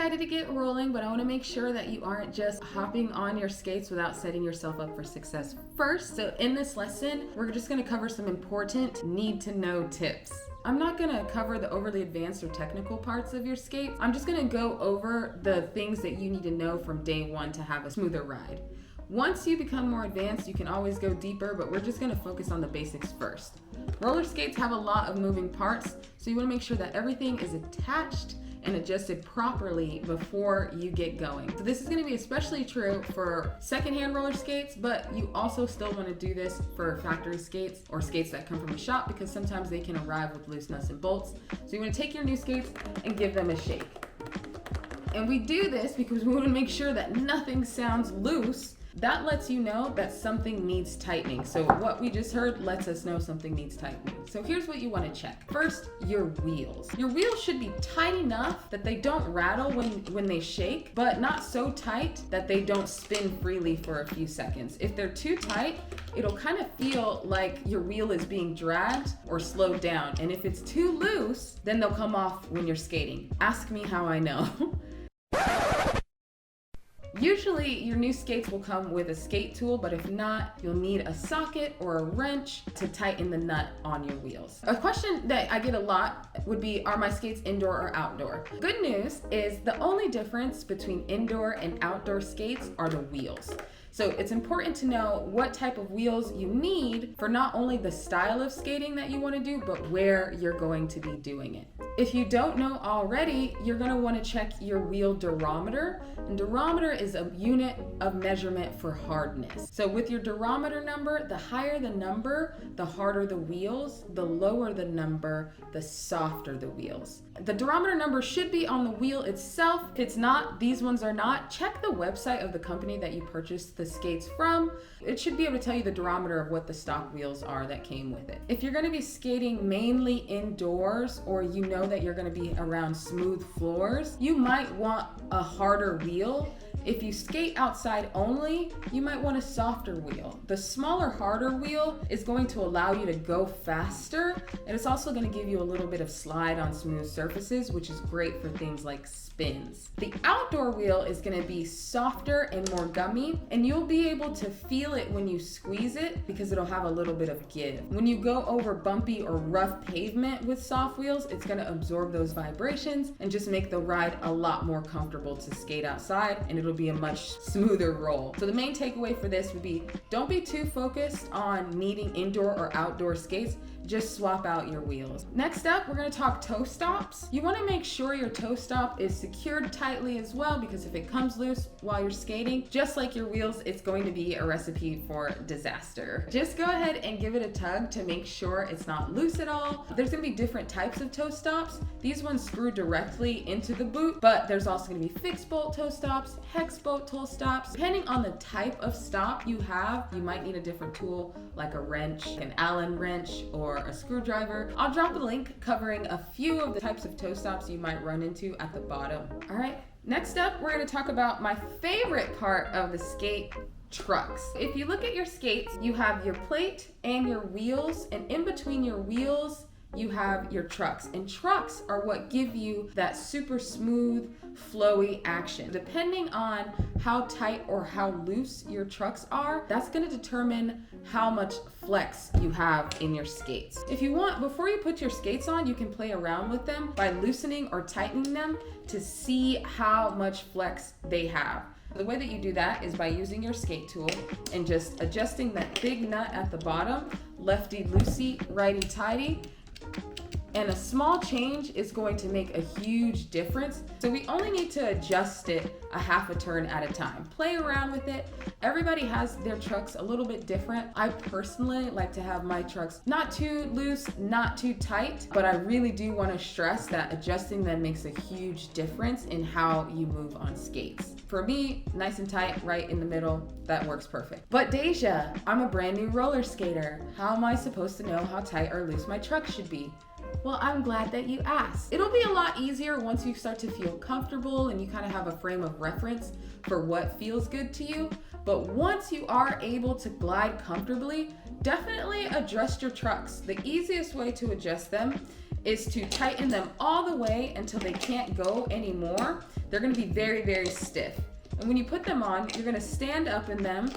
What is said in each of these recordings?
excited to get rolling, but I want to make sure that you aren't just hopping on your skates without setting yourself up for success first. So in this lesson, we're just going to cover some important need to know tips. I'm not gonna cover the overly advanced or technical parts of your skates. I'm just gonna go over the things that you need to know from day one to have a smoother ride. Once you become more advanced, you can always go deeper, but we're just gonna focus on the basics first. Roller skates have a lot of moving parts, so you wanna make sure that everything is attached and adjusted properly before you get going. So this is gonna be especially true for secondhand roller skates, but you also still wanna do this for factory skates or skates that come from a shop, because sometimes they can arrive with loose nuts and bolts. So you wanna take your new skates and give them a shake. And we do this because we wanna make sure that nothing sounds loose. That lets you know that something needs tightening. So what we just heard lets us know something needs tightening. So here's what you want to check. First, your wheels. Your wheels should be tight enough that they don't rattle when they shake, but not so tight that they don't spin freely for a few seconds. If they're too tight, it'll kind of feel like your wheel is being dragged or slowed down. And if it's too loose, then they'll come off when you're skating. Ask me how I know. Usually your new skates will come with a skate tool, but if not, you'll need a socket or a wrench to tighten the nut on your wheels. A question that I get a lot would be, are my skates indoor or outdoor? Good news is the only difference between indoor and outdoor skates are the wheels. So it's important to know what type of wheels you need for not only the style of skating that you want to do, but where you're going to be doing it. If you don't know already, you're going to want to check your wheel durometer. And durometer is a unit of measurement for hardness. So with your durometer number, the higher the number, the harder the wheels. The lower the number, the softer the wheels. The durometer number should be on the wheel itself. If it's not, these ones are not, check the website of the company that you purchased the skates from. It should be able to tell you the durometer of what the stock wheels are that came with it. If you're going to be skating mainly indoors, or you know that you're going to be around smooth floors, you might want a harder wheel. If you skate outside only, you might want a softer wheel. The smaller, harder wheel is going to allow you to go faster, and it's also going to give you a little bit of slide on smooth surfaces, which is great for things like spins. The outdoor wheel is going to be softer and more gummy, and you'll be able to feel it when you squeeze it because it'll have a little bit of give. When you go over bumpy or rough pavement with soft wheels, it's going to absorb those vibrations and just make the ride a lot more comfortable to skate outside, and it'll be a much smoother roll. So the main takeaway for this would be, don't be too focused on needing indoor or outdoor skates. Just swap out your wheels. Next up, we're going to talk toe stops. You want to make sure your toe stop is secured tightly as well, because if it comes loose while you're skating, just like your wheels, it's going to be a recipe for disaster. Just go ahead and give it a tug to make sure it's not loose at all. There's going to be different types of toe stops. These ones screw directly into the boot, but there's also going to be fixed bolt toe stops, hex bolt toe stops. Depending on the type of stop you have, you might need a different tool like a wrench, an Allen wrench, or a screwdriver. I'll drop a link covering a few of the types of toe stops you might run into at the bottom. All right, next up, we're going to talk about my favorite part of the skate, trucks. If you look at your skates, you have your plate and your wheels, and in between your wheels, you have your trucks. And trucks are what give you that super smooth, flowy action. Depending on how tight or how loose your trucks are, that's going to determine how much flex you have in your skates. If you want, before you put your skates on, you can play around with them by loosening or tightening them to see how much flex they have. The way that you do that is by using your skate tool and just adjusting that big nut at the bottom, lefty-loosey, righty-tighty. And a small change is going to make a huge difference. So we only need to adjust it a half a turn at a time. Play around with it. Everybody has their trucks a little bit different. I personally like to have my trucks not too loose, not too tight, but I really do want to stress that adjusting them makes a huge difference in how you move on skates. For me, nice and tight, right in the middle, that works perfect. But Deja, I'm a brand new roller skater. How am I supposed to know how tight or loose my truck should be? Well, I'm glad that you asked. It'll be a lot easier once you start to feel comfortable and you kind of have a frame of reference for what feels good to you. But once you are able to glide comfortably, definitely adjust your trucks. The easiest way to adjust them is to tighten them all the way until they can't go anymore. They're gonna be very, very stiff. And when you put them on, you're gonna stand up in them,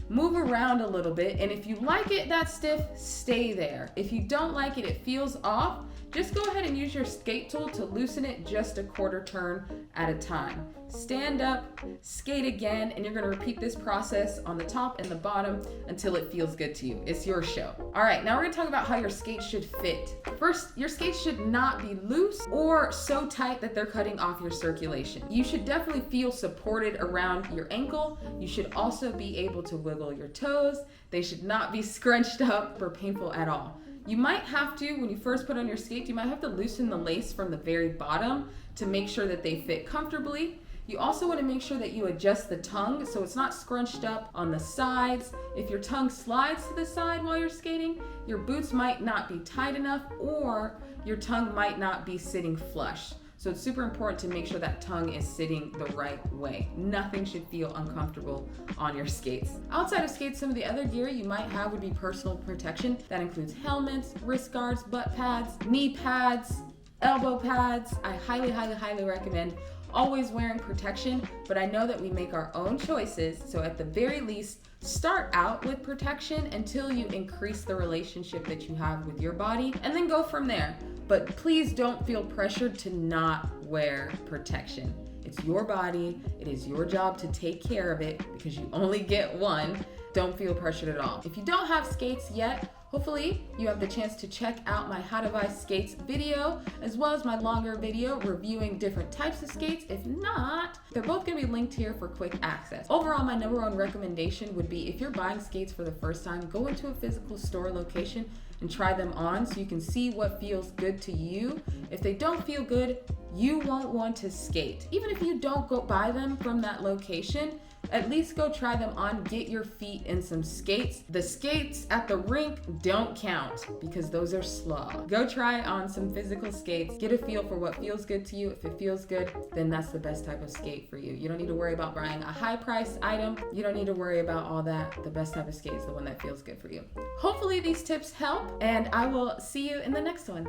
move around a little bit, and if you like it that stiff, stay there. If you don't like it, it feels off, just go ahead and use your skate tool to loosen it just a quarter turn at a time. Stand up, skate again, and you're gonna repeat this process on the top and the bottom until it feels good to you. It's your show. All right, now we're gonna talk about how your skates should fit. First, your skates should not be loose or so tight that they're cutting off your circulation. You should definitely feel supported around your ankle. You should also be able to wiggle your toes. They should not be scrunched up or painful at all. You might have to, when you first put on your skates, you might have to loosen the lace from the very bottom to make sure that they fit comfortably. You also want to make sure that you adjust the tongue so it's not scrunched up on the sides. If your tongue slides to the side while you're skating, your boots might not be tight enough or your tongue might not be sitting flush. So it's super important to make sure that tongue is sitting the right way. Nothing should feel uncomfortable on your skates. Outside of skates, some of the other gear you might have would be personal protection. That includes helmets, wrist guards, butt pads, knee pads, elbow pads. I highly, highly, highly recommend always wearing protection, but I know that we make our own choices. So at the very least, start out with protection until you increase the relationship that you have with your body and then go from there. But please don't feel pressured to not wear protection. It's your body. It is your job to take care of it because you only get one. Don't feel pressured at all. If you don't have skates yet, hopefully you have the chance to check out my How to Buy Skates video, as well as my longer video reviewing different types of skates. If not, they're both gonna be linked here for quick access. Overall, my number one recommendation would be if you're buying skates for the first time, go into a physical store location and try them on so you can see what feels good to you. If they don't feel good, you won't want to skate. Even if you don't go buy them from that location, at least go try them on, get your feet in some skates. The skates at the rink don't count because those are slaw. Go try on some physical skates, get a feel for what feels good to you. If it feels good, then that's the best type of skate for you. You don't need to worry about buying a high price item. You don't need to worry about all that. The best type of skate is the one that feels good for you. Hopefully these tips help, and I will see you in the next one.